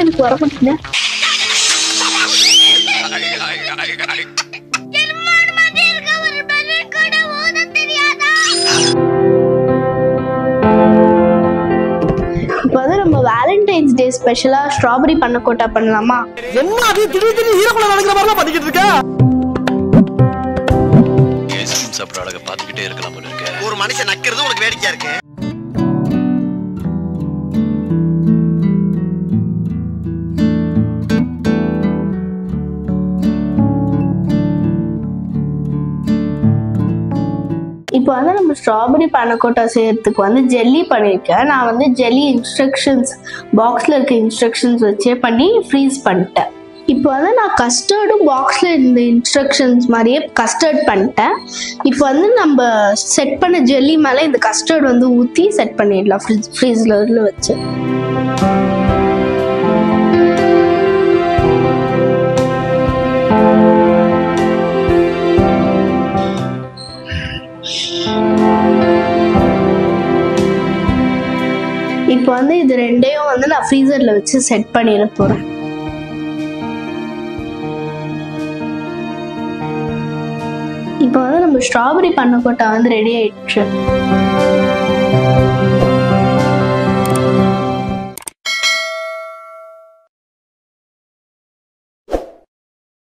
எனக்கு வர மாட்டேன். இப்போ வந்து நம்ம வேலண்டைன்ஸ் டே ஸ்பெஷலா ஸ்ட்ராபெரி பன்னக்கோட்டா பண்ணலாமா? என்ன அது திடீர்னு ஹீரோக்குள்ள நடக்கிற மாதிரிலாம் பண்ணிக்கிட்டு இருக்க? ஐஸ்கிரீம் சாப்பிட்ற அழகை பார்த்துக்கிட்டே இருக்கலாம் போல இருக்கு. ஒரு மனுஷன் நக்கிறது உனக்கு வேடிக்கையா இருக்கு. இப்போ வந்து நம்ம ஸ்ட்ராபெரி பன்னக்கோட்டா செய்யறதுக்கு வந்து ஜெல்லி பண்ணியிருக்கேன். நான் வந்து ஜெல்லி இன்ஸ்ட்ரக்ஷன்ஸ் பாக்ஸில் இருக்க இன்ஸ்ட்ரக்ஷன்ஸ் வச்சே பண்ணி ஃப்ரீஸ் பண்ணிட்டேன். இப்போ வந்து நான் கஸ்டர்டும் பாக்ஸில் இருந்த இன்ஸ்ட்ரக்ஷன்ஸ் மாதிரியே கஸ்டர்ட் பண்ணிட்டேன். இப்போ வந்து நம்ம செட் பண்ண ஜெல்லி மேலே இந்த கஸ்டர்ட் வந்து ஊற்றி செட் பண்ணிடலாம் ஃப்ரீஸில் வச்சு. இப்போ வந்து இது ரெண்டையும் வந்து நான் ஃப்ரீசர்ல வச்சு செட் பண்ணிட போறேன். இப்போ வந்து நம்ம ஸ்ட்ராபெரி பன்னக்கோட்டா வந்து ரெடி ஆயிடுச்சு.